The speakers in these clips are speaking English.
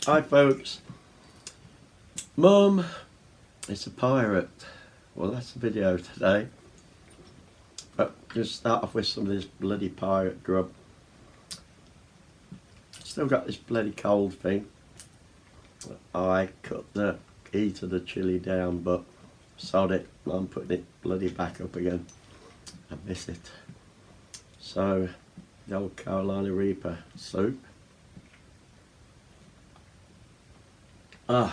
Hi folks, Mum, it's a pirate. Well, that's the video today. But just start off with some of this bloody pirate grub. Still got this bloody cold thing. I cut the heat of the chili down, but sod it, I'm putting it bloody back up again. I miss it. So, the old Carolina Reaper soup. I've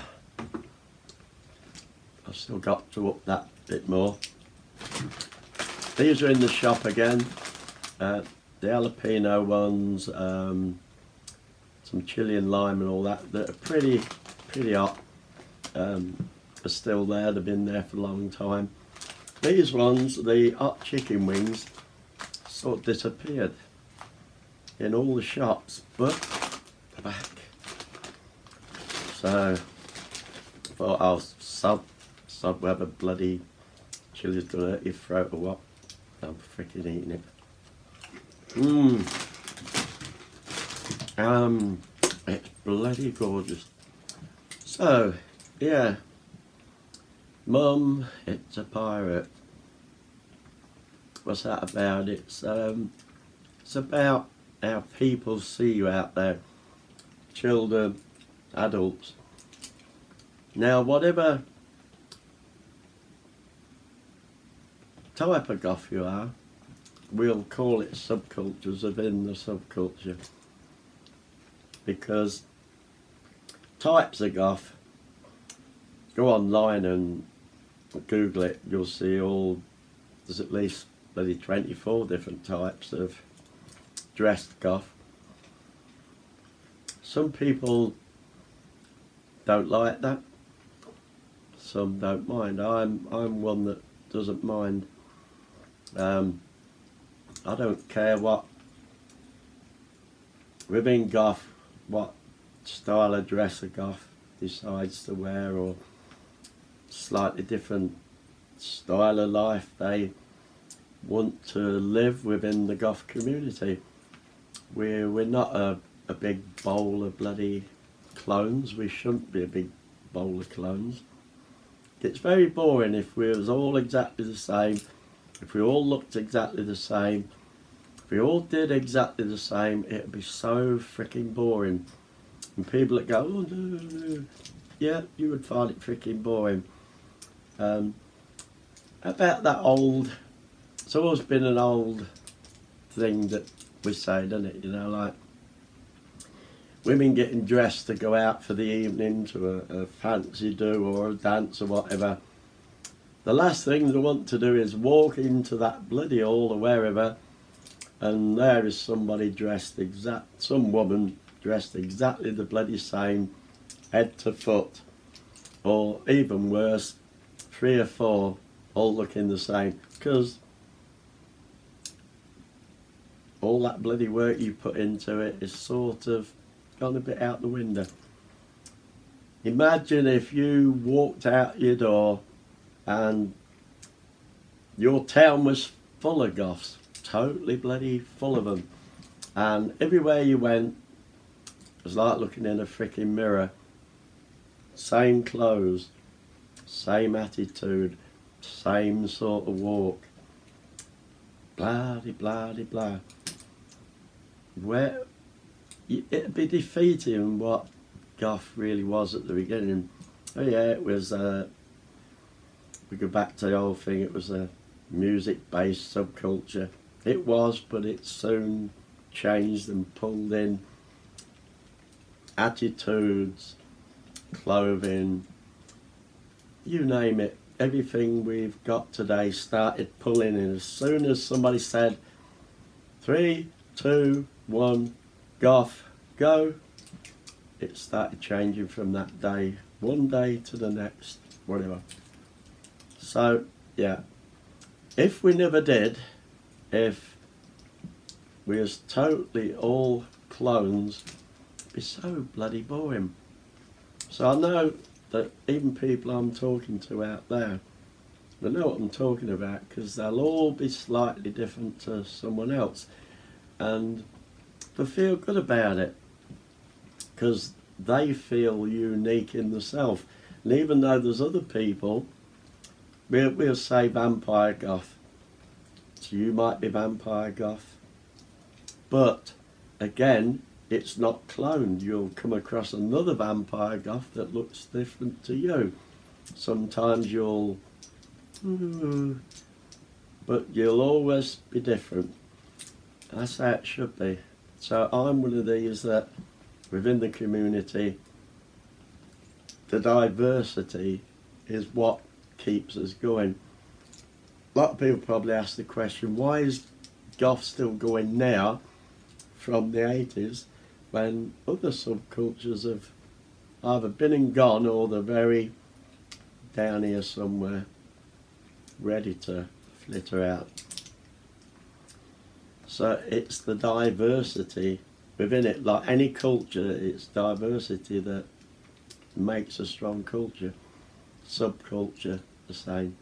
still got to up that bit more. These are in the shop again. The jalapeno ones, some chili and lime and all that. That are pretty hot. Are still there. They've been there for a long time. These ones, the hot chicken wings, sort of disappeared in all the shops, but they're back. So I thought I'll sod whether bloody chili's gonna hurt your throat or what. I'm freaking eating it. It's bloody gorgeous. So yeah, Mum, it's a pirate. What's that about? It's about how people see you out there, children, adults. Now, whatever type of goth you are, we'll call it subcultures within the subculture, because types of goth, go online and Google it, you'll see there's at least maybe 24 different types of dressed goth. Some people don't like that, some don't mind. I'm one that doesn't mind. I don't care what within goth, what style of dress a goth decides to wear, or slightly different style of life they want to live within the goth community. We're not a big bowl of bloody clones. We shouldn't be a big bowl of clones. It's very boring if we was all exactly the same, if we all looked exactly the same, if we all did exactly the same. It'd be so freaking boring. And people that go, oh no, yeah, you would find it freaking boring. About that old, it's always been an old thing that we say, doesn't it? You know, like women getting dressed to go out for the evening to a fancy do or a dance or whatever. The last thing they want to do is walk into that bloody hall or wherever, and there is somebody dressed some woman dressed exactly the bloody same, head to foot, or even worse, 3 or 4 all looking the same, because all that bloody work you put into it is sort of gone a bit out the window. Imagine if you walked out your door and your town was full of goths, totally bloody full of them, and everywhere you went it was like looking in a freaking mirror. Same clothes, same attitude, same sort of walk, blah de blah de blah. Where it'd be defeating what goth really was at the beginning. Oh yeah, it was we go back to the old thing, it was a music-based subculture. It was, but it soon changed and pulled in attitudes, clothing, you name it. Everything we've got today started pulling in. As soon as somebody said 3, 2, 1, goth, go, it started changing from that day, one day to the next, whatever. So yeah, if we never did, if we was totally all clones, it'd be so bloody boring. So I know that even people I'm talking to out there, they know what I'm talking about, because they'll all be slightly different to someone else, and they feel good about it, because they feel unique in themselves. And even though there's other people, we'll say vampire goth. So you might be vampire goth. But again, it's not cloned. You'll come across another vampire goth that looks different to you. Sometimes you'll, but you'll always be different. That's how it should be. So I'm one of these that within the community, the diversity is what keeps us going. A lot of people probably ask the question, why is goth still going now from the 80s when other subcultures have either been and gone or they're very down here somewhere ready to flitter out. So it's the diversity within it, like any culture, it's diversity that makes a strong culture. Subculture, the same.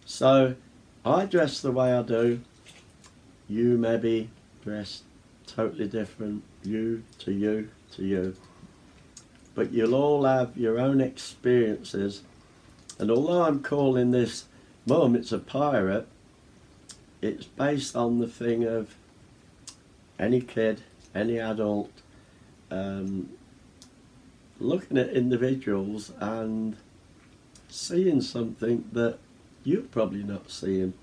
So I dress the way I do, you maybe dress totally different, you to you to you. But you'll all have your own experiences, and although I'm calling this Mum, it's a pirate, it's based on the thing of any kid, any adult, looking at individuals and seeing something that you're probably not seeing.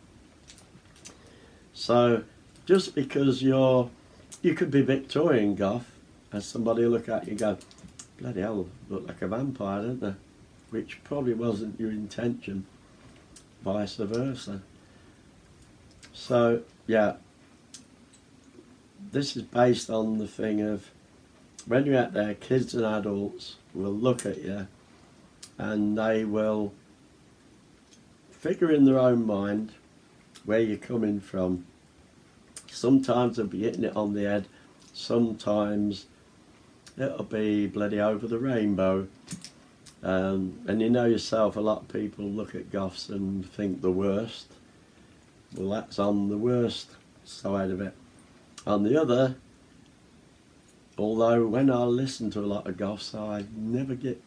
So just because you could be Victorian goth, and somebody will look at you and go, bloody hell, look like a vampire, don't they? Which probably wasn't your intention, vice versa. So yeah, this is based on the thing of when you're out there, kids and adults will look at you and they will figure in their own mind where you're coming from. Sometimes they'll be hitting it on the head, sometimes it'll be bloody over the rainbow. And you know yourself, a lot of people look at goths and think the worst. Well, that's on the worst side of it. On the other, although when I listen to a lot of goths, I never get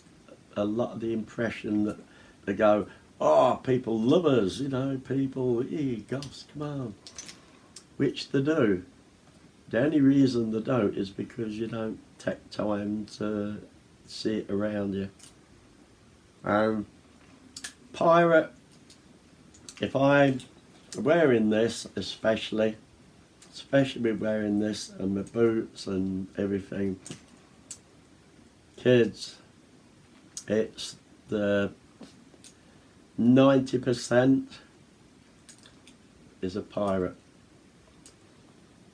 a lot of the impression that they go, oh, people love us, you know, people, hey, goths, come on. Which they do. The only reason they don't is because you don't take time to see it around you. Pirate, if I'm wearing this especially wearing this and my boots and everything, kids, it's the 90% is a pirate.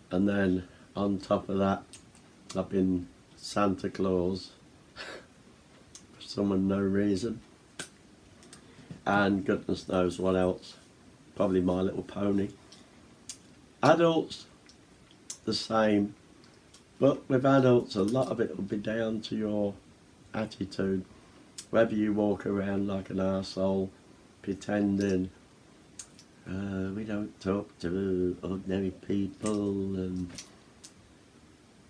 And then on top of that, I've been Santa Claus for some unknown reason. And goodness knows what else. Probably My Little Pony. Adults, the same. But with adults, a lot of it will be down to your attitude. Whether you walk around like an arsehole, pretending we don't talk to ordinary people, and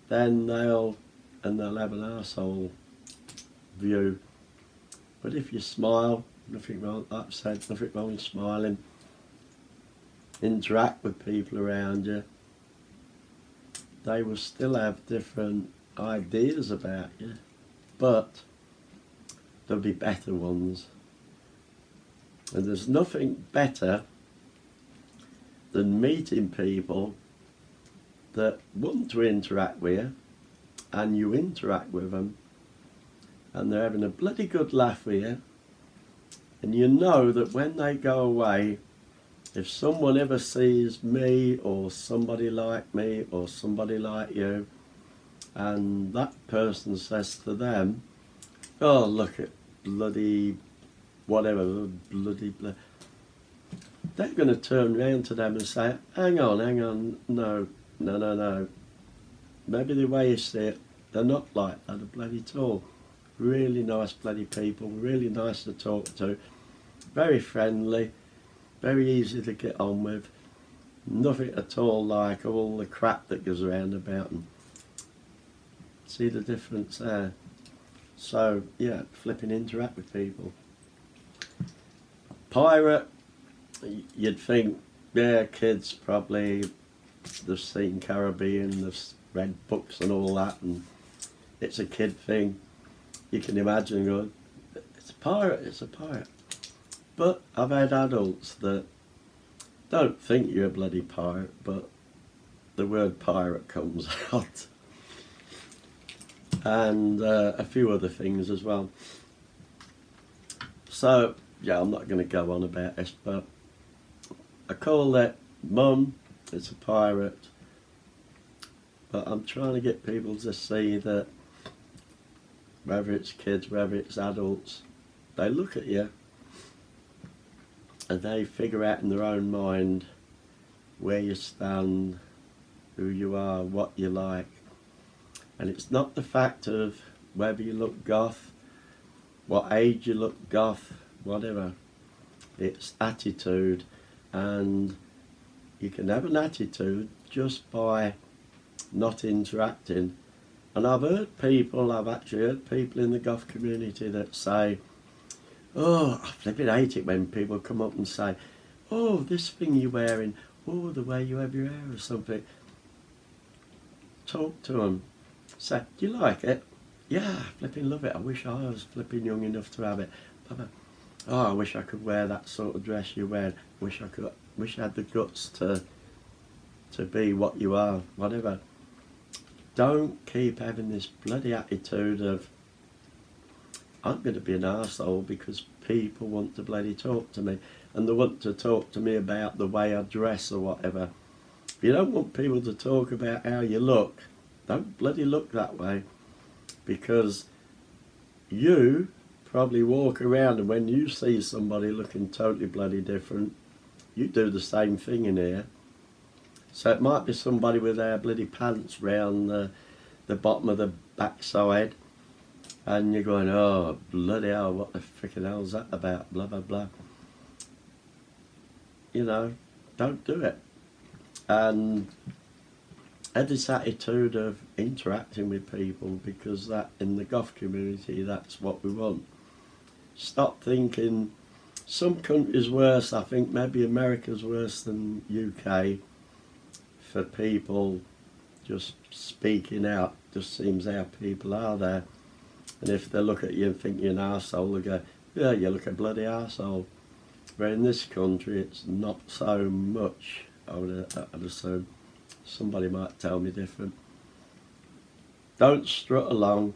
then they'll have an arsehole view. But if you smile, nothing wrong, like I've said, nothing wrong with smiling. Interact with people around you. They will still have different ideas about you, but there'll be better ones. And there's nothing better than meeting people that want to interact with you, and you interact with them, and they're having a bloody good laugh with you, and you know that when they go away, if someone ever sees me or somebody like me or somebody like you, and that person says to them, oh, look at bloody whatever, they're going to turn round to them and say, hang on, no. Maybe the way you see it, they're not like that, bloody tall. Really nice bloody people, really nice to talk to, very friendly, very easy to get on with, nothing at all like all the crap that goes around about them. See the difference there? So yeah, flipping interact with people. Pirate, you'd think, yeah, kids probably, they've seen Caribbean, they've read books and all that, and it's a kid thing. You can imagine going, it's a pirate, it's a pirate. But I've had adults that don't think you're a bloody pirate, but the word pirate comes out. And a few other things as well. So, yeah, I'm not going to go on about this, but I call that Mum, it's a pirate. But I'm trying to get people to see that whether it's kids, whether it's adults, they look at you and they figure out in their own mind where you stand, who you are, what you like. And it's not the fact of whether you look goth, what age you look goth, whatever. It's attitude, and you can have an attitude just by not interacting. And I've actually heard people in the goth community that say, oh, I flipping hate it when people come up and say, oh, this thing you're wearing, oh, the way you have your hair or something. Talk to them. Say, do you like it? Yeah, I flipping love it. I wish I was flipping young enough to have it. Oh, I wish I could wear that sort of dress you're wearing. Wish I had the guts to be what you are, whatever. Don't keep having this bloody attitude of, I'm going to be an arsehole because people want to bloody talk to me, and they want to talk to me about the way I dress or whatever. If you don't want people to talk about how you look, don't bloody look that way, because you probably walk around and when you see somebody looking totally bloody different, you do the same thing in here. So it might be somebody with their bloody pants round the bottom of the backside, and you're going, oh, bloody hell, what the frickin' hell's that about, blah, blah, blah. You know, don't do it. And have this attitude of interacting with people, because that, in the goth community, that's what we want. Stop thinking, some countries worse, I think maybe America's worse than UK, for people just speaking out. Just seems how people are there. And if they look at you and think you're an arsehole, they go, yeah, you look a bloody arsehole. But in this country, it's not so much, I'd assume. Somebody might tell me different. Don't strut along.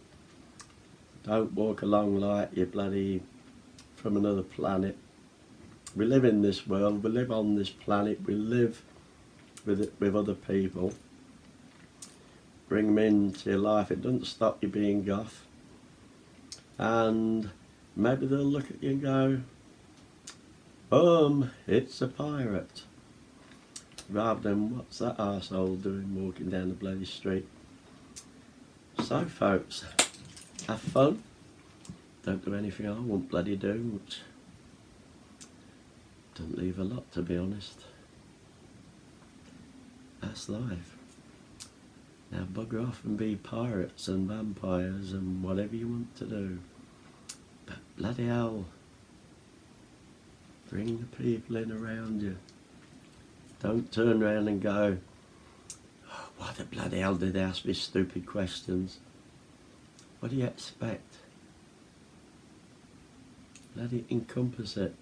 Don't walk along like you're bloody from another planet. We live in this world, we live on this planet, we live with other people. Bring them into your life. It doesn't stop you being goth. And maybe they'll look at you and go, it's a pirate. Rather than, what's that arsehole doing walking down the bloody street? So folks, have fun. Don't do anything I won't bloody do, which don't leave a lot, to be honest. That's life. Now bugger off and be pirates and vampires and whatever you want to do. But bloody hell, bring the people in around you. Don't turn around and go, oh, why the bloody hell did they ask me stupid questions? What do you expect? Bloody encompass it.